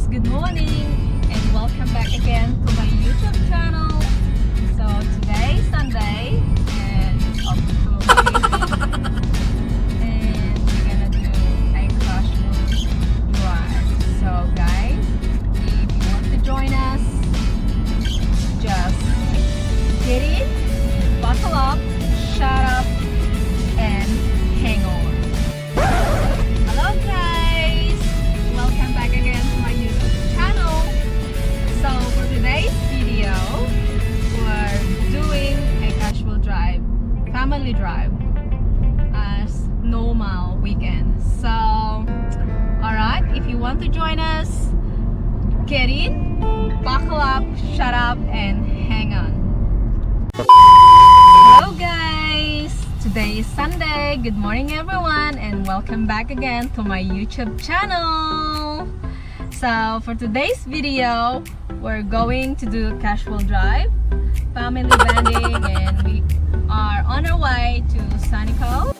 good morning, and welcome back again to my YouTube channel. So today is Sunday, and it's up to and we're gonna do a casual drive. So guys, if you want to join us, just get in, buckle up, shut up, and hang on. Hello guys! Welcome back again to my YouTube channel. So for today's video, we're doing a casual drive, family drive, as normal weekend. So alright, if you want to join us, get in, buckle up, shut up, and hang on. Hello guys! Today is Sunday. Good morning everyone, and welcome back again to my YouTube channel. So for today's video, we're going to do a casual drive, family bonding, and we are on our way to Sanico.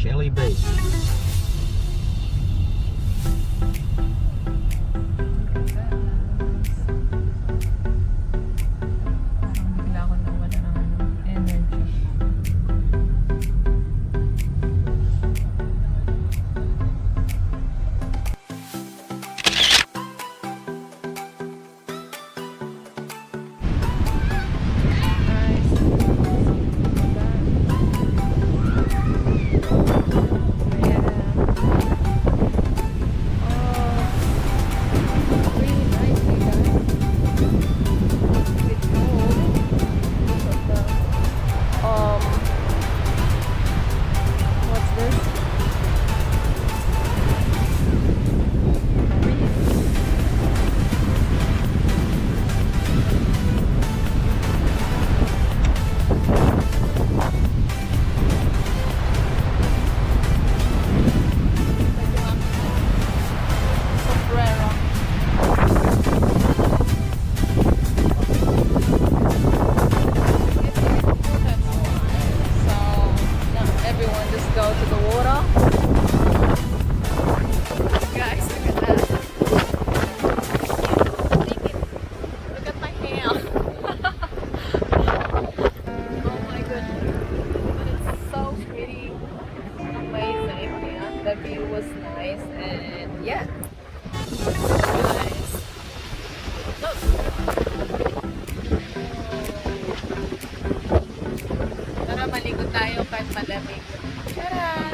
Shelly base. Parang bigla ako nawala ng energy. The view was nice, and yeah, nice. Look. Tara, maligo tayo kahit malamig. Tara!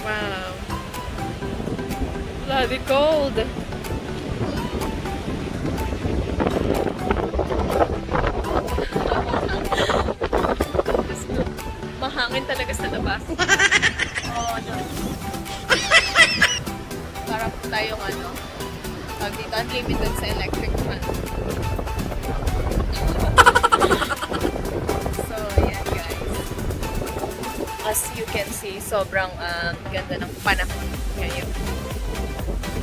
Wow, bloody cold. Mahangin talaga sa labas. Oh, no. Para po tayong tawag dito, unlimited sa electric fan. So, yeah guys. As you can see, sobrang ganda ng panahon ngayon.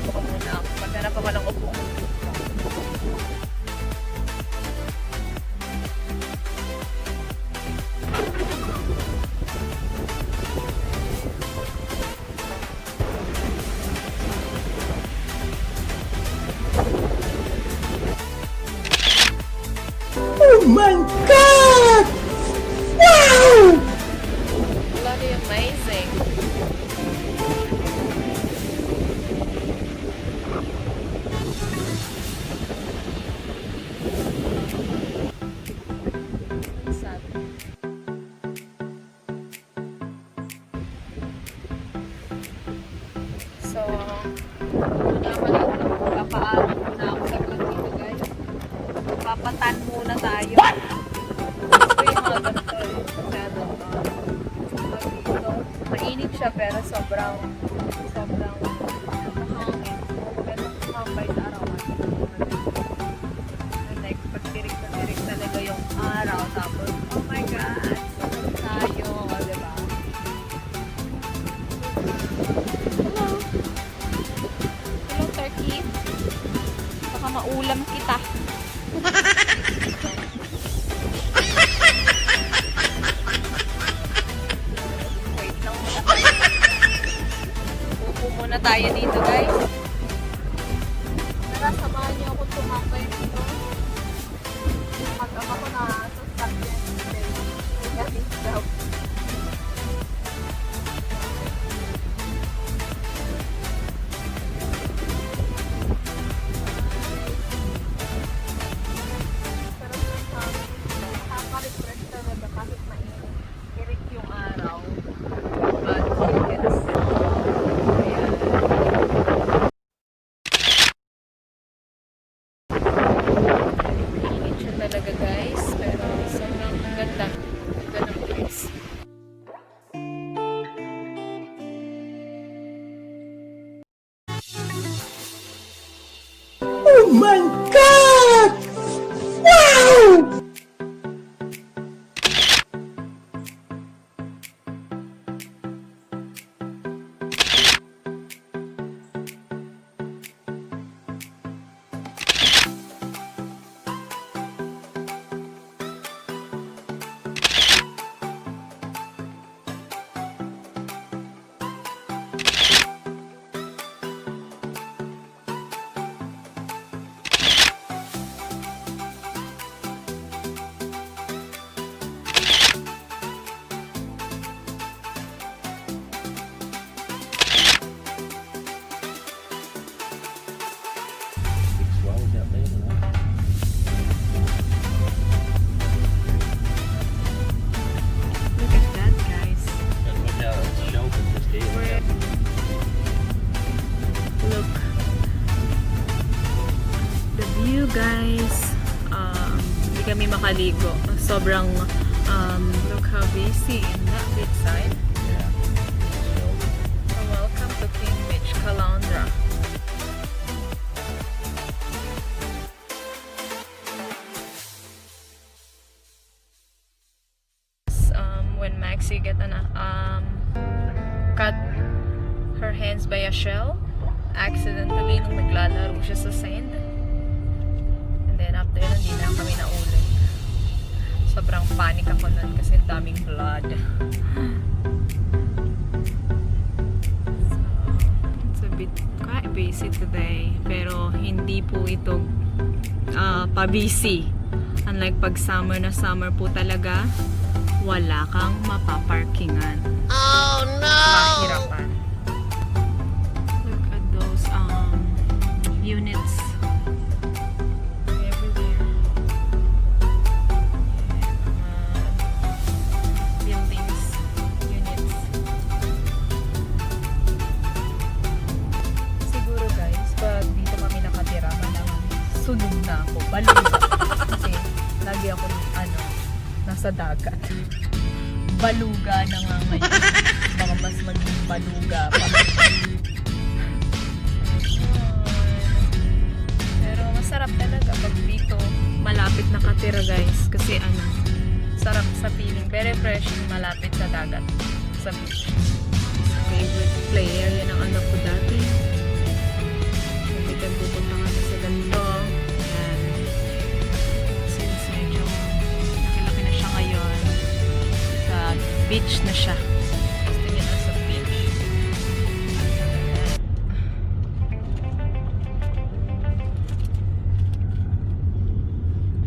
Upo muna ako. Maghanap ako ng upuan. So, papaalam muna ako sa vlog dito guys. Papatan muna tayo. Ito yung mga ganito eh. Masyado. Dito, mainit siya pero sobrang mahangin. Pero kumambay sa arawan. Like, pagtirik talaga yung araw. Tapos, oh my God! Sunod tayo. Diba? Hello! Hello, turkey. Baka maulam kita. Wait lang muna tayo. Upo muna tayo dito guys. Tara, samahan niyo ako tumakay dito. Mag-ama ko na sasakyan. Galing daw. Nakaka-refresh talaga kahit mainit. Kirik yung araw. But yes. Ayan. Mainit siya talaga guys. Pero sobrang ganda. Ganda ng place. Oh my God! Wow! Look at that guys. Look. The view guys. Hindi kami makaligo. Sobrang look how busy in that beach side. Welcome to King Beach, Caloundra. When Maxie cut her hands by a shell accidentally nung naglalaro siya sa sand, and then after nun hindi na kami naulit. Sobrang panic ako nun kasi daming blood. So it's a bit quite busy today, pero hindi po ito pa-busy. Unlike pag summer na summer po talaga, wala kang mapaparkingan. Oh no! Mahirapan. Look at those units everywhere. Buildings, units. Siguro guys, pag dito kami nakatira, malamang sunog na ako. Baluga. Kasi lagi ako nasa dagat. Baluga na nga ngayon. Baka mas maging baluga pa. Pero masarap talaga pag dito malapit nakatira guys. Kasi sarap sa feeling. Very refreshing malapit sa dagat. Sa beach. Favorite play area ng anak ko dati. Hindi tayo pupunta kami sa ganito. Yan. Since medyo laki-laki na siya ngayon, sa beach na siya. Gusto niya na sa beach.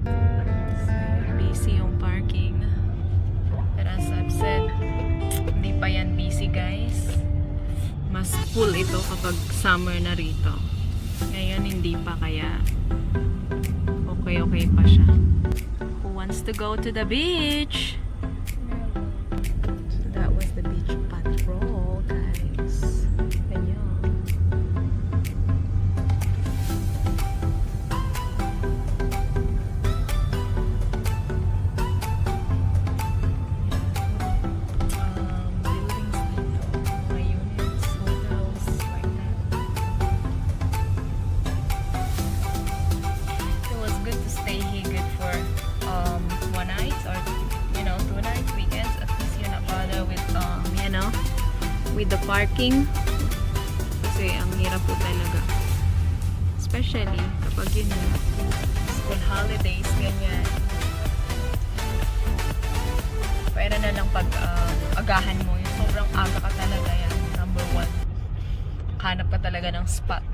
So, busy yung parking. Pero as I've said, hindi pa yan busy guys. Mas full ito kapag summer na rito. Ngayon hindi pa, kaya okay pa siya. Who wants to go to the beach? So that was the beach patrol guys. Ganyan. with the parking. Kasi ang hirap po talaga. Especially kapag yun yung school holidays, ganyan. Pwera na lang pag agahan mo. Yung sobrang aga ka talaga yan. Number 1. Hanap ka talaga ng spot.